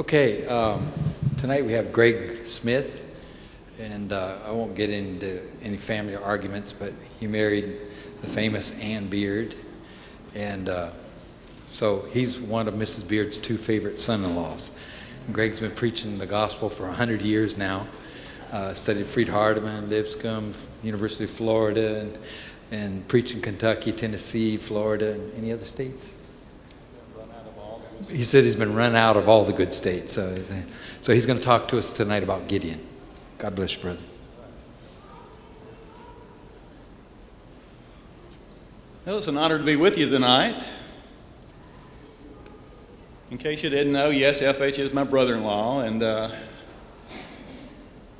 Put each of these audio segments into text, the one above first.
Okay, tonight we have Greg Smith, and I won't get into any family arguments, but he married the famous Ann Beard, and so he's one of Mrs. Beard's two favorite son-in-laws. And Greg's been preaching the gospel for 100 years now. Studied Freed Hardeman, Lipscomb, University of Florida, and preached in Kentucky, Tennessee, Florida, and any other states? He said he's been run out of all the good states. So he's going to talk to us tonight about Gideon. God bless you, brother. Well, it's an honor to be with you tonight. In case you didn't know, yes, FH is my brother-in-law, and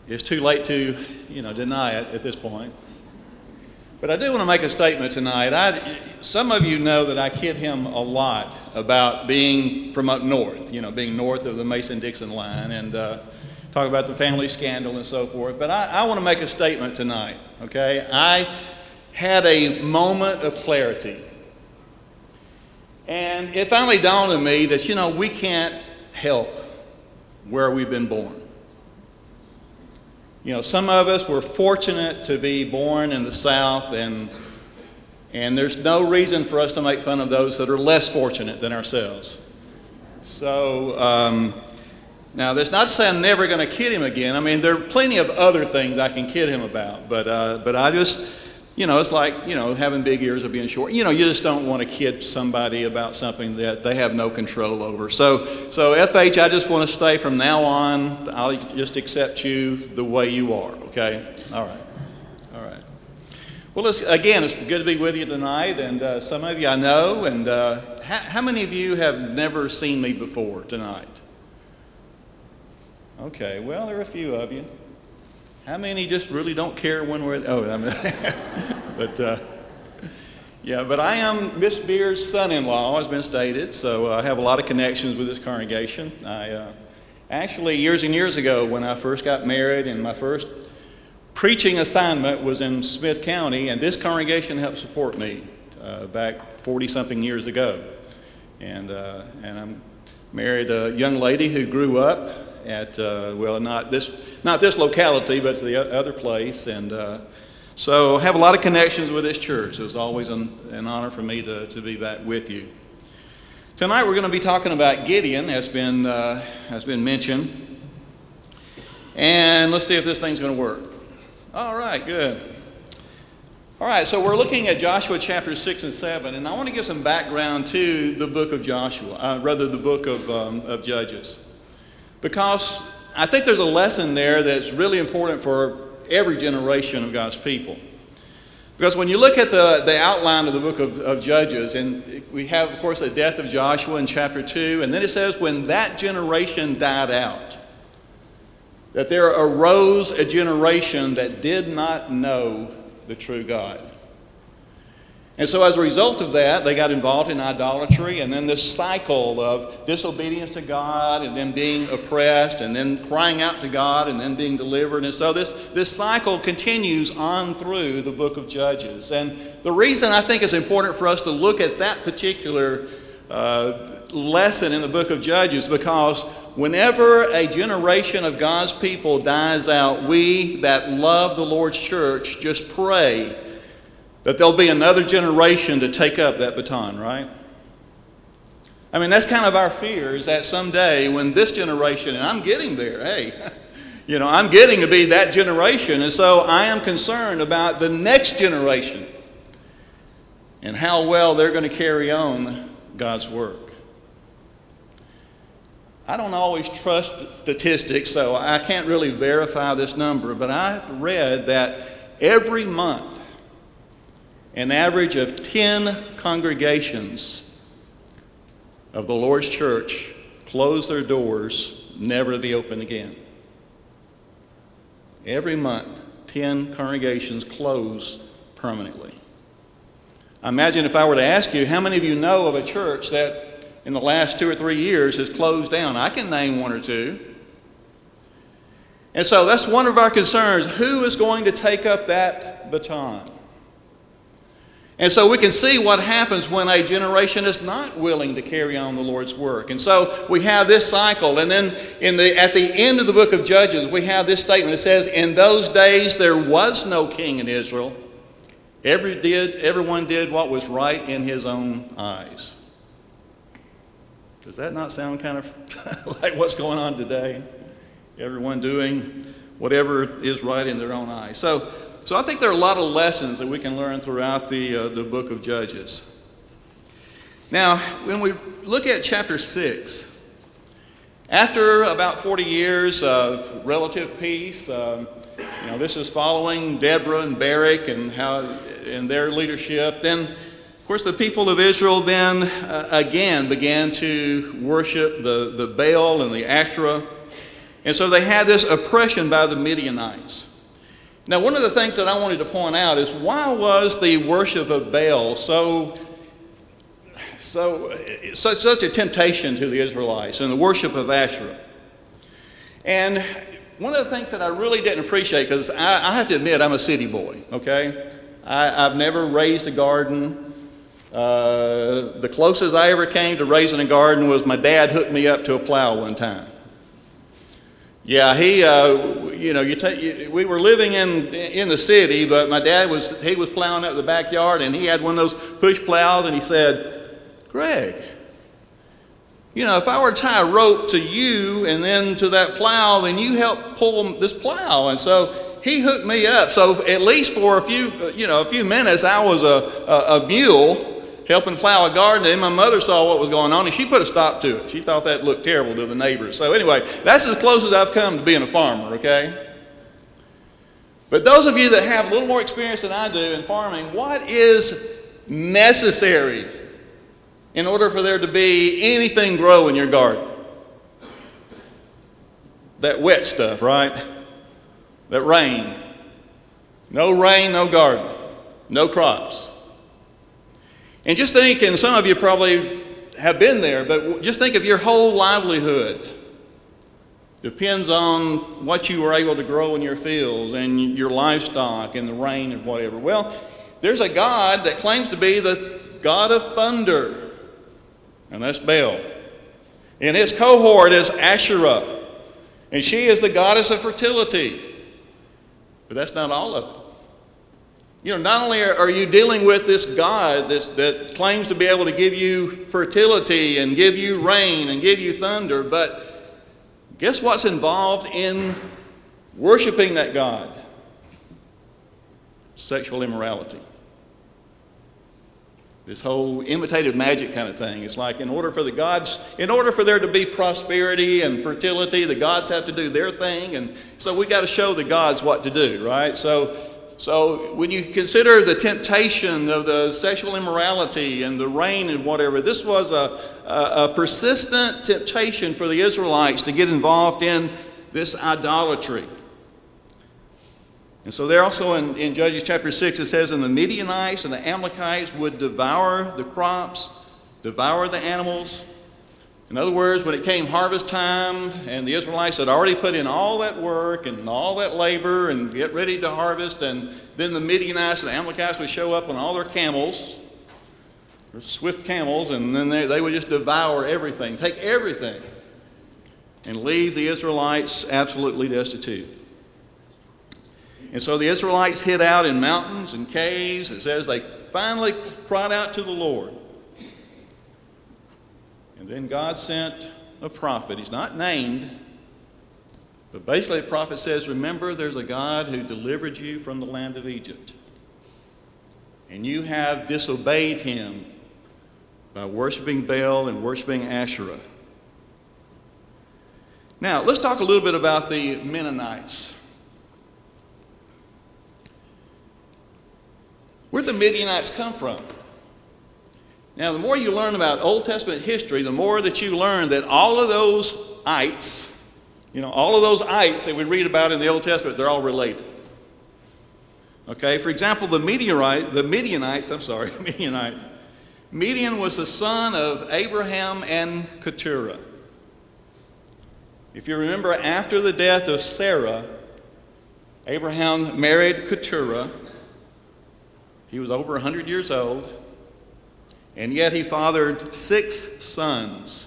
it's too late to, deny it at this point. But I do want to make a statement tonight. Some of you know that I kid him a lot about being from up north, being north of the Mason-Dixon line, and talk about the family scandal and so forth. But I want to make a statement tonight, okay? I had a moment of clarity. And it finally dawned on me that, we can't help where we've been born. Some of us were fortunate to be born in the South, and there's no reason for us to make fun of those that are less fortunate than ourselves. So, now that's not to say I'm never going to kid him again. I mean, there are plenty of other things I can kid him about, but I just, it's like, having big ears or being short. You just don't want to kid somebody about something that they have no control over. So FH, I just want to stay from now on. I'll just accept you the way you are, okay? All right. Well, it's good to be with you tonight, and some of you I know, and how many of you have never seen me before tonight? Okay, well, there are a few of you. How many just really don't care when we're... but I am Miss Beard's son-in-law, as been stated, so I have a lot of connections with this congregation. Actually, years and years ago, when I first got married, and my first preaching assignment was in Smith County, and this congregation helped support me back 40-something years ago. And I'm married a young lady who grew up at not this locality, but the other place, and so I have a lot of connections with this church. It was always an honor for me to be back with you. Tonight we're going to be talking about Gideon, has been mentioned, and let's see if this thing's going to work. All right, good. All right, so we're looking at Joshua chapter 6 and 7, and I want to give some background to the book of Joshua, rather the book of Judges. Because I think there's a lesson there that's really important for every generation of God's people. Because when you look at the outline of the book of Judges, and we have, of course, the death of Joshua in chapter 2, and then it says, when that generation died out, that there arose a generation that did not know the true God. And so as a result of that, they got involved in idolatry, and then this cycle of disobedience to God, and then being oppressed, and then crying out to God, and then being delivered. And so this cycle continues on through the book of Judges. And the reason I think it's important for us to look at that particular lesson in the book of Judges, because whenever a generation of God's people dies out, we that love the Lord's church just pray that there'll be another generation to take up that baton, right? I mean, that's kind of our fear, is that someday when this generation, and I'm getting there, I'm getting to be that generation, and so I am concerned about the next generation and how well they're going to carry on God's work. I don't always trust statistics, so I can't really verify this number, but I read that every month, an average of 10 congregations of the Lord's church close their doors, never to be opened again. Every month, 10 congregations close permanently. I imagine if I were to ask you, how many of you know of a church that in the last 2 or 3 years has closed down? I can name one or two. And so that's one of our concerns. Who is going to take up that baton? And so we can see what happens when a generation is not willing to carry on the Lord's work. And so we have this cycle. And then at the end of the book of Judges, we have this statement. It says, in those days there was no king in Israel. Everyone did what was right in his own eyes. Does that not sound kind of like what's going on today? Everyone doing whatever is right in their own eyes. So I think there are a lot of lessons that we can learn throughout the book of Judges. Now, when we look at chapter 6, after about 40 years of relative peace, this is following Deborah and Barak and their leadership. Then, of course, the people of Israel then again began to worship the Baal and the Asherah. And so they had this oppression by the Midianites. Now, one of the things that I wanted to point out is, why was the worship of Baal such a temptation to the Israelites, and the worship of Asherah? And one of the things that I really didn't appreciate, because I have to admit I'm a city boy, okay? I've never raised a garden. The closest I ever came to raising a garden was my dad hooked me up to a plow one time. Yeah, we were living in the city, but my dad was plowing up the backyard, and he had one of those push plows, and he said, Greg, if I were to tie a rope to you and then to that plow, then you help pull this plow. And so he hooked me up. So at least for a few minutes, I was a mule helping plow a garden. And my mother saw what was going on, and she put a stop to it. She thought that looked terrible to the neighbors. So anyway, that's as close as I've come to being a farmer, okay? But those of you that have a little more experience than I do in farming, what is necessary in order for there to be anything grow in your garden? That wet stuff, right? That rain. No rain, no garden. No crops. And just think, and some of you probably have been there, but just think of your whole livelihood depends on what you were able to grow in your fields and your livestock and the rain and whatever. Well, there's a God that claims to be the God of thunder, and that's Baal. And his cohort is Asherah, and she is the goddess of fertility. But that's not all of it. Not only are you dealing with this God that claims to be able to give you fertility and give you rain and give you thunder, but guess what's involved in worshiping that God? Sexual immorality. This whole imitative magic kind of thing. It's like in order for there to be prosperity and fertility, the gods have to do their thing, and so we got to show the gods what to do, right? So when you consider the temptation of the sexual immorality and the rain and whatever, this was a persistent temptation for the Israelites to get involved in this idolatry. And so there also in Judges chapter 6, it says, and the Midianites and the Amalekites would devour the crops, devour the animals. In other words, when it came harvest time and the Israelites had already put in all that work and all that labor and get ready to harvest, and then the Midianites and the Amalekites would show up on all their camels, their swift camels, and then they would just devour everything, take everything, and leave the Israelites absolutely destitute. And so the Israelites hid out in mountains and caves. It says they finally cried out to the Lord. And then God sent a prophet. He's not named, but basically the prophet says, remember, there's a God who delivered you from the land of Egypt. And you have disobeyed him by worshiping Baal and worshiping Asherah. Now, let's talk a little bit about the Midianites. Where'd the Midianites come from? Now, the more you learn about Old Testament history, the more that you learn that all of those ites, all of those ites that we read about in the Old Testament, they're all related. Okay, for example, Midianites. Midian was the son of Abraham and Keturah. If you remember, after the death of Sarah, Abraham married Keturah. He was over 100 years old, and yet he fathered 6 sons.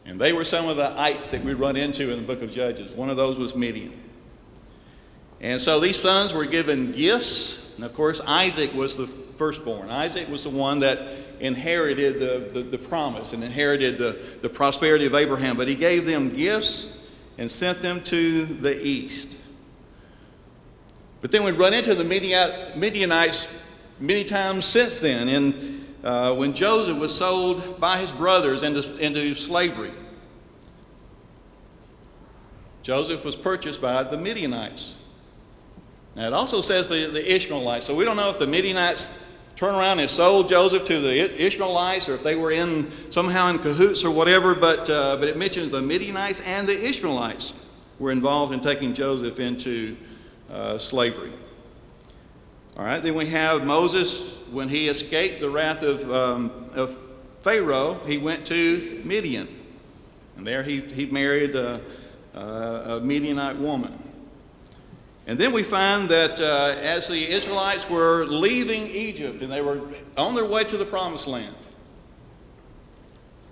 And they were some of the ites that we run into in the book of Judges. One of those was Midian. And so these sons were given gifts. And of course, Isaac was the firstborn. Isaac was the one that inherited the promise and inherited the prosperity of Abraham. But he gave them gifts and sent them to the east. But then we run into the Midianites many times since then. And when Joseph was sold by his brothers into slavery, Joseph was purchased by the Midianites. Now it also says the Ishmaelites. So we don't know if the Midianites turned around and sold Joseph to the Ishmaelites, or if they were somehow in cahoots or whatever. But it mentions the Midianites and the Ishmaelites were involved in taking Joseph into slavery. All right. Then we have Moses. When he escaped the wrath of Pharaoh, he went to Midian, and there he married a Midianite woman. And then we find that as the Israelites were leaving Egypt and they were on their way to the Promised Land,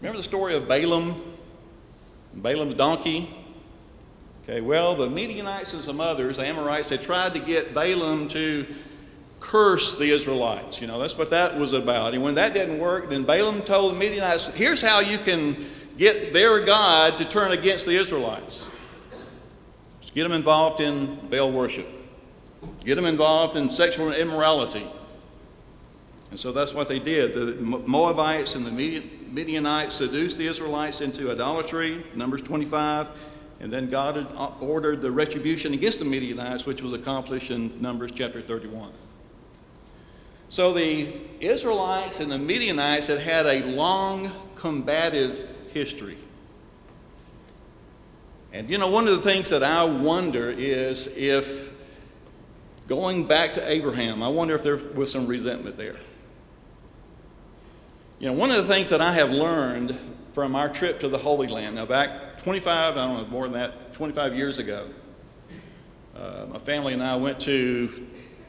remember the story of Balaam, Balaam's donkey? Okay, well, the Midianites and some others, the Amorites, had tried to get Balaam to curse the Israelites. You know, that's what that was about. And when that didn't work, then Balaam told the Midianites, here's how you can get their God to turn against the Israelites. Get them involved in Baal worship. Get them involved in sexual immorality. And so that's what they did. The Moabites and the Midianites seduced the Israelites into idolatry, Numbers 25. And then God had ordered the retribution against the Midianites, which was accomplished in Numbers chapter 31. So the Israelites and the Midianites had a long combative history. And you know, one of the things that I wonder is if, going back to Abraham, I wonder if there was some resentment there. You know, one of the things that I have learned from our trip to the Holy Land, now back 25 years ago, my family and I went to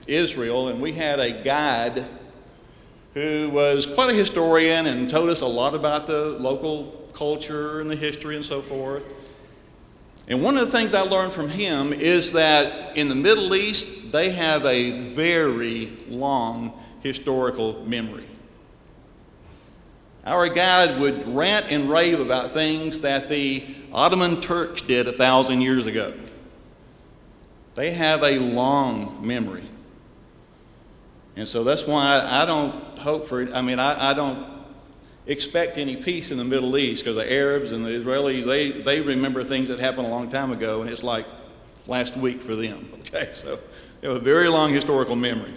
Israel, and we had a guide who was quite a historian and told us a lot about the local culture and the history and so forth. And one of the things I learned from him is that in the Middle East, they have a very long historical memory. Our guide would rant and rave about things that the Ottoman Turks did 1,000 years ago. They have a long memory. And so that's why I don't hope for it. I don't expect any peace in the Middle East, because the Arabs and the Israelis, they remember things that happened a long time ago, and it's like last week for them. Okay, so they have a very long historical memory.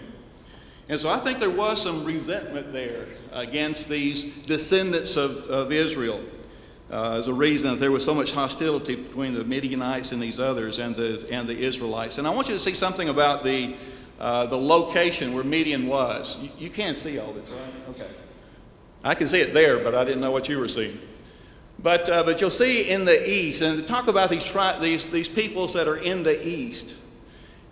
And so I think there was some resentment there against these descendants of Israel as a reason that there was so much hostility between the Midianites and these others and the Israelites. And I want you to see something about the location where Midian was. You can't see all this, right? Okay. I can see it there, but I didn't know what you were seeing. But you'll see in the east, and to talk about these peoples that are in the east.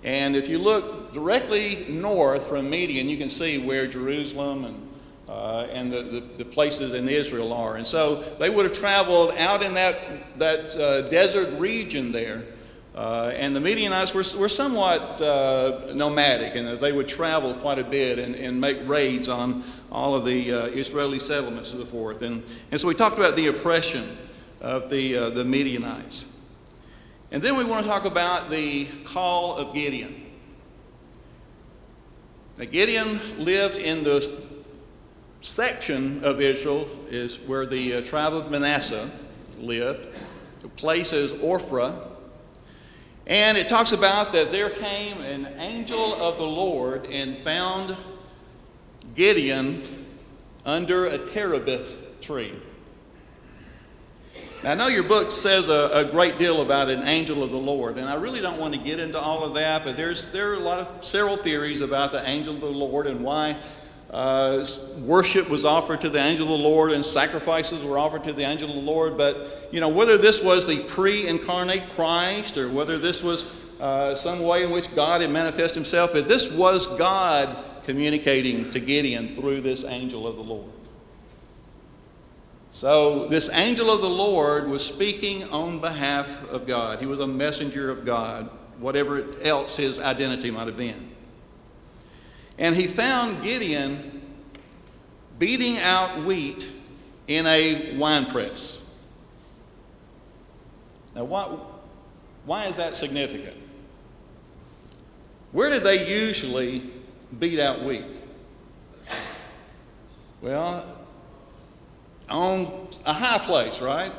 And if you look directly north from Midian, you can see where Jerusalem and the places in Israel are. And so they would have traveled out in that desert region there. And the Midianites were somewhat nomadic, and they would travel quite a bit and make raids on all of the Israeli settlements and so forth. And so we talked about the oppression of the Midianites. And then we want to talk about the Call of Gideon. Now, Gideon lived in the section of Israel is where the tribe of Manasseh lived. The place is Ophrah. And it talks about that there came an angel of the Lord and found Gideon under a terebinth tree. Now, I know your book says a great deal about an angel of the Lord, and I really don't want to get into all of that, but there are several theories about the angel of the Lord and why worship was offered to the angel of the Lord and sacrifices were offered to the angel of the Lord. But, you know, whether this was the pre-incarnate Christ or whether this was some way in which God had manifested himself, but this was God communicating to Gideon through this angel of the Lord. So this angel of the Lord was speaking on behalf of God. He was a messenger of God, whatever else his identity might have been. And he found Gideon beating out wheat in a wine press. Now, why is that significant? Where did they usually beat out wheat? Well, on a high place, right?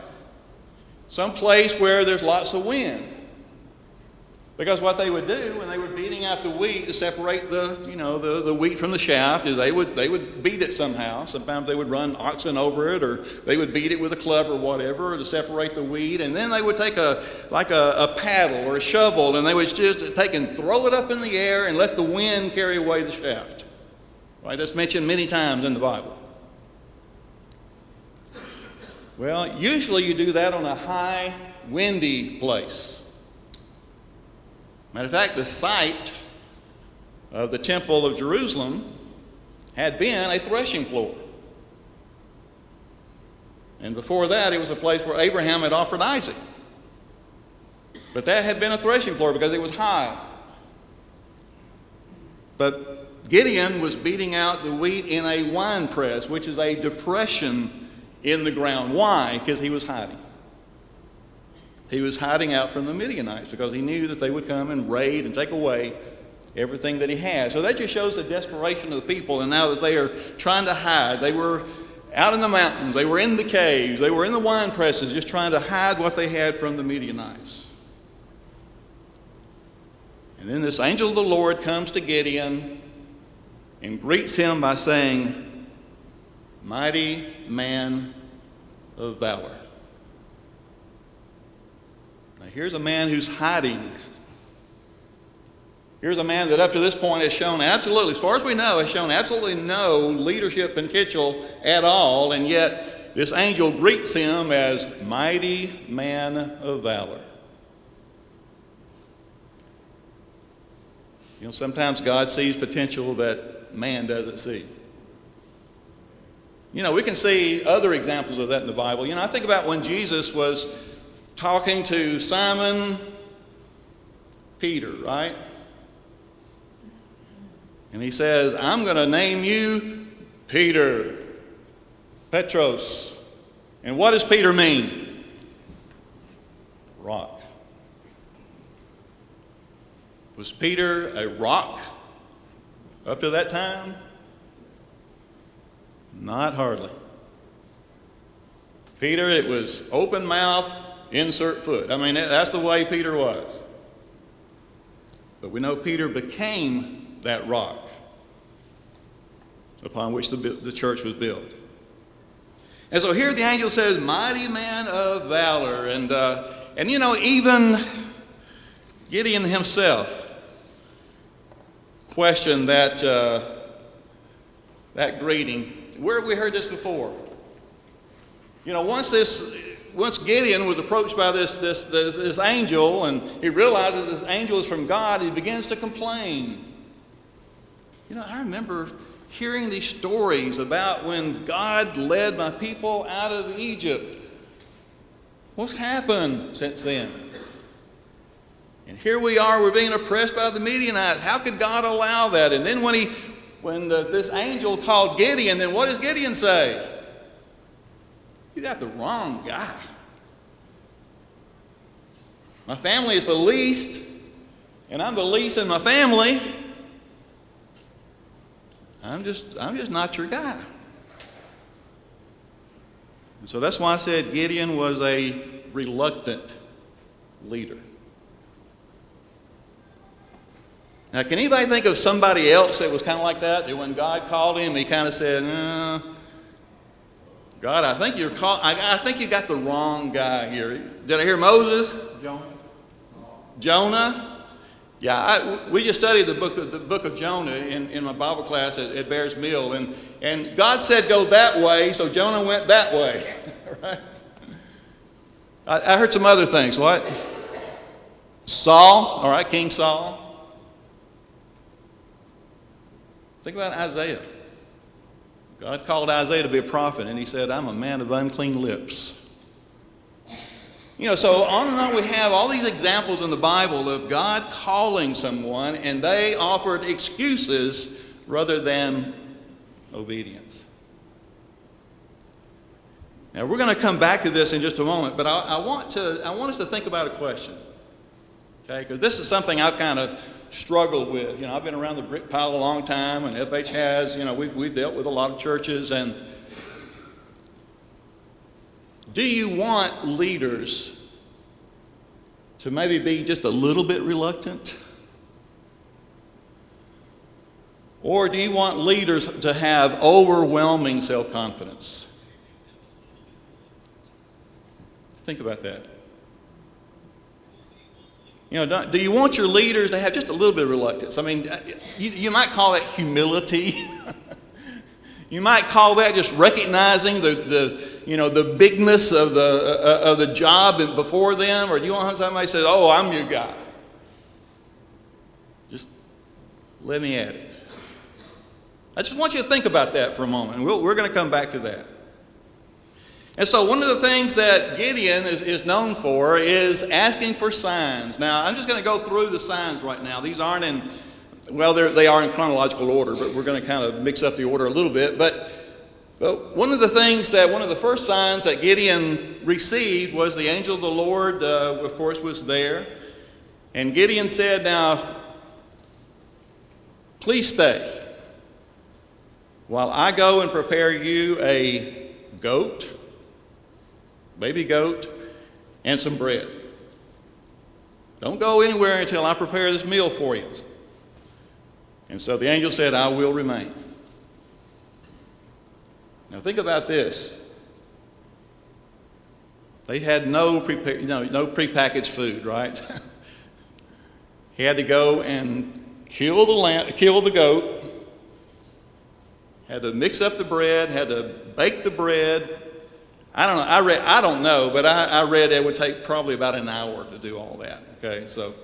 Some place where there's lots of wind. Because what they would do when they were beating out the wheat to separate the wheat from the shaft is they would beat it somehow. Sometimes they would run oxen over it, or they would beat it with a club or whatever to separate the wheat. And then they would take a paddle or a shovel, and they would just take and throw it up in the air and let the wind carry away the shaft. Right? That's mentioned many times in the Bible. Well, usually you do that on a high, windy place. Matter of fact, the site of the Temple of Jerusalem had been a threshing floor. And before that, it was a place where Abraham had offered Isaac. But that had been a threshing floor because it was high. But Gideon was beating out the wheat in a wine press, which is a depression in the ground. Why? Because he was hiding. He was hiding out from the Midianites because he knew that they would come and raid and take away everything that he had. So that just shows the desperation of the people. And now that they are trying to hide, they were out in the mountains, they were in the caves, they were in the wine presses, just trying to hide what they had from the Midianites. And then this angel of the Lord comes to Gideon and greets him by saying, "Mighty man of valor." Now here's a man who's hiding. Here's a man that up to this point has shown absolutely, as far as we know, has shown absolutely no leadership potential at all, and yet this angel greets him as mighty man of valor. You know, sometimes God sees potential that man doesn't see. You know, we can see other examples of that in the Bible. You know, I think about when Jesus was talking to Simon Peter, right? And he says, "I'm going to name you Peter, Petros." And what does Peter mean? Rock. Was Peter a rock up to that time? Not hardly. Peter, it was open mouth, insert foot. I mean, that's the way Peter was. But we know Peter became that rock upon which the church was built. And so here the angel says, "Mighty man of valor." And you know, even Gideon himself questioned that greeting. Where have we heard this before? You know, once Gideon was approached by this angel, and he realizes this angel is from God, he begins to complain. You know, I remember hearing these stories about when God led my people out of Egypt. What's happened since then? And here we are, we're being oppressed by the Midianites. How could God allow that? And then when this angel called Gideon, then what does Gideon say? "You got the wrong guy. My family is the least, and I'm the least in my family. I'm just not your guy." And so that's why I said Gideon was a reluctant leader. Now, can anybody think of somebody else that was kind of like that? That when God called him, he kind of said, "God, I think you got the wrong guy here." Did I hear Moses? Jonah? Yeah, we just studied the book of Jonah in my Bible class at Bears Mill, and God said go that way, so Jonah went that way, right? I heard some other things. What? Saul, all right, King Saul. Think about Isaiah. God called Isaiah to be a prophet, and he said, I'm a man of unclean lips. So on and on we have all these examples in the Bible of God calling someone, and they offered excuses rather than obedience. Now we're going to come back to this in just a moment, but I want us to think about a question, okay? Because this is something I've kind of struggled with. I've been around the brick pile a long time, and FH has. We've dealt with a lot of churches, and do you want leaders to maybe be just a little bit reluctant? Or do you want leaders to have overwhelming self-confidence? Think about that. Do you want your leaders to have just a little bit of reluctance? I mean, you might call that humility. You might call that just recognizing the bigness of the job before them, or do you want somebody to say, "Oh, I'm your guy. Just let me at it." I just want you to think about that for a moment, and we're going to come back to that. And so one of the things that Gideon is known for is asking for signs. Now, I'm just going to go through the signs right now. These aren't they are in chronological order, but we're going to kind of mix up the order a little bit. But one of the first signs that Gideon received was the angel of the Lord, of course, was there. And Gideon said, "Now, please stay while I go and prepare you a baby goat, and some bread. Don't go anywhere until I prepare this meal for you." And so the angel said, "I will remain." Now think about this. They had no prepackaged food, right? He had to go and kill the goat, had to mix up the bread, had to bake the bread. I don't know, but I read it would take probably about an hour to do all that. Okay, so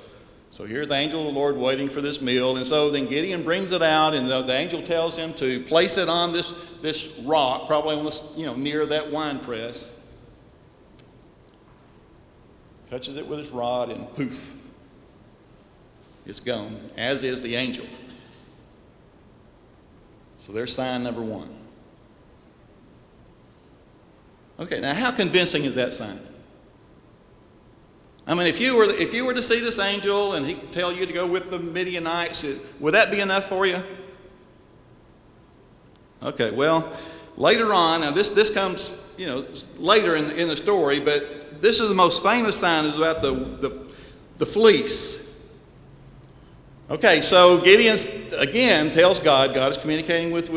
here's the angel of the Lord waiting for this meal, and so then Gideon brings it out, and the angel tells him to place it on this rock, probably on this, near that wine press. Touches it with his rod, and poof, it's gone. As is the angel. So there's sign number one. Okay, now how convincing is that sign? I mean, if you were to see this angel and he could tell you to go whip the Midianites, would that be enough for you? Okay, well, later on, now this comes later in the story, but this is the most famous sign is about the fleece. Okay, so Gideon again tells God is communicating with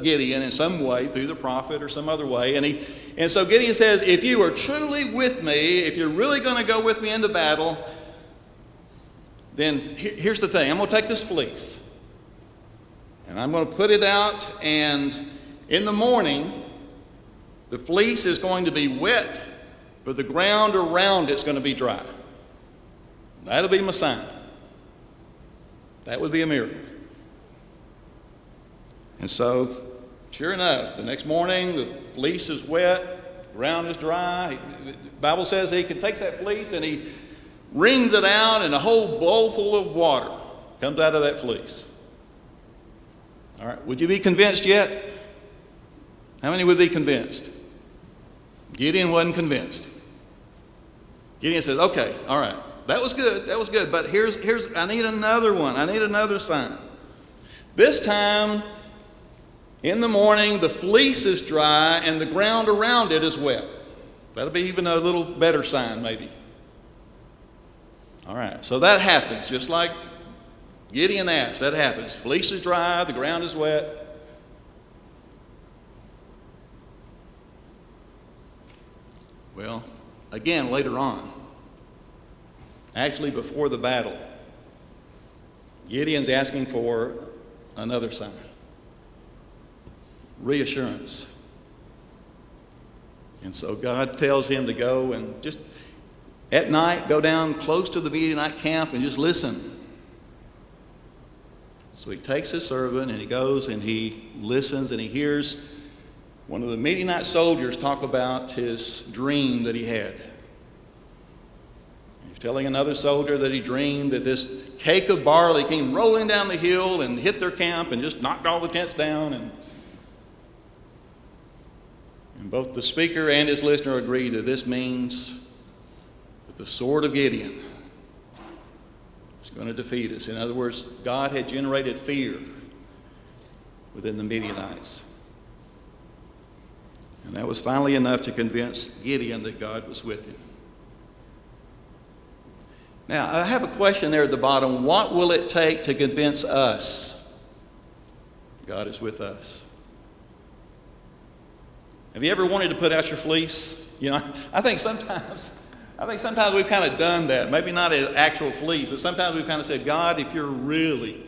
Gideon in some way through the prophet or some other way, and so Gideon says, "If you are truly with me, if you're really going to go with me into battle, then here's the thing: I'm going to take this fleece, and I'm going to put it out, and in the morning, the fleece is going to be wet, but the ground around it's going to be dry. That'll be my sign." That would be a miracle. And so, sure enough, the next morning, the fleece is wet, the ground is dry. The Bible says he takes that fleece and he wrings it out, and a whole bowl full of water comes out of that fleece. All right, would you be convinced yet? How many would be convinced? Gideon wasn't convinced. Gideon says, "Okay, all right. That was good, but here's I need another one. I need another sign. This time, in the morning, the fleece is dry and the ground around it is wet. That'll be even a little better sign, maybe." All right, so that happens, just like Gideon asked. That happens. Fleece is dry, the ground is wet. Well, again, later on, actually before the battle, Gideon's asking for another sign. Reassurance. And so God tells him to go and just at night go down close to the Midianite camp and just listen. So he takes his servant and he goes and he listens and he hears one of the Midianite soldiers talk about his dream that he had. He's telling another soldier that he dreamed that this cake of barley came rolling down the hill and hit their camp and just knocked all the tents down. And both the speaker and his listener agree that this means that the sword of Gideon is going to defeat us. In other words, God had generated fear within the Midianites. And that was finally enough to convince Gideon that God was with him. Now, I have a question there at the bottom. What will it take to convince us God is with us? Have you ever wanted to put out your fleece? You know, I think sometimes we've kind of done that. Maybe not an actual fleece, but sometimes we've kind of said, God, if you're really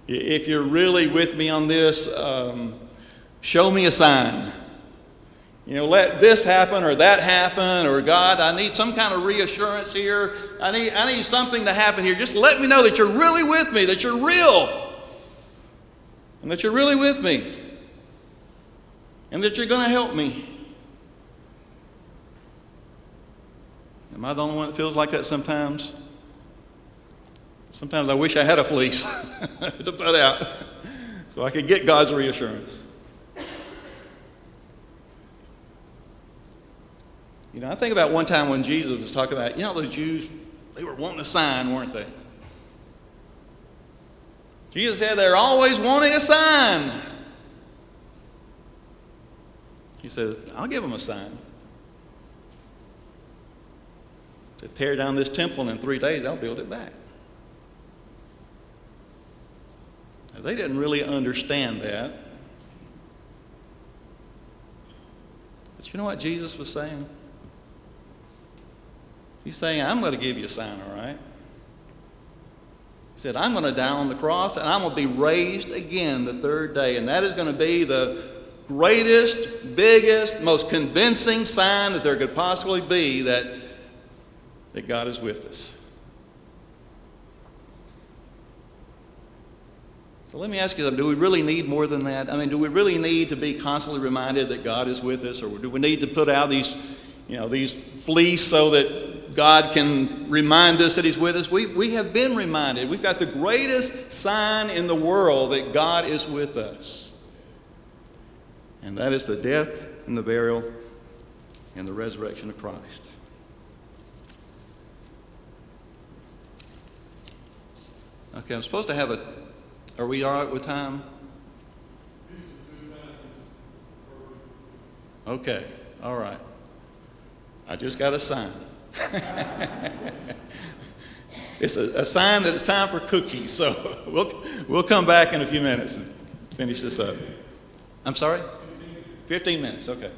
with me on this, show me a sign. You know, let this happen or that happen, or God, I need some kind of reassurance here. I need something to happen here. Just let me know that you're really with me, that you're real, and that you're really with me, and that you're going to help me. Am I the only one that feels like that sometimes? Sometimes I wish I had a fleece to put out so I could get God's reassurance. You know, I think about one time when Jesus was talking about, you know, those Jews, they were wanting a sign, weren't they? Jesus said they're always wanting a sign. He said, I'll give them a sign. To tear down this temple, and in 3 days I'll build it back. Now, they didn't really understand that. But you know what Jesus was saying? He's saying, I'm going to give you a sign, all right? He said, I'm going to die on the cross, and I'm going to be raised again the third day. And that is going to be the greatest, biggest, most convincing sign that there could possibly be that God is with us. So let me ask you something. Do we really need more than that? I mean, do we really need to be constantly reminded that God is with us? Or do we need to put out these fleece so that God can remind us that he's with us? We have been reminded. We've got the greatest sign in the world that God is with us. And that is the death and the burial and the resurrection of Christ. Okay, I'm supposed to have are we all right with time? Okay, all right. I just got a sign. It's a sign that it's time for cookies. So we'll come back in a few minutes and finish this up. I'm sorry? 15 minutes, okay.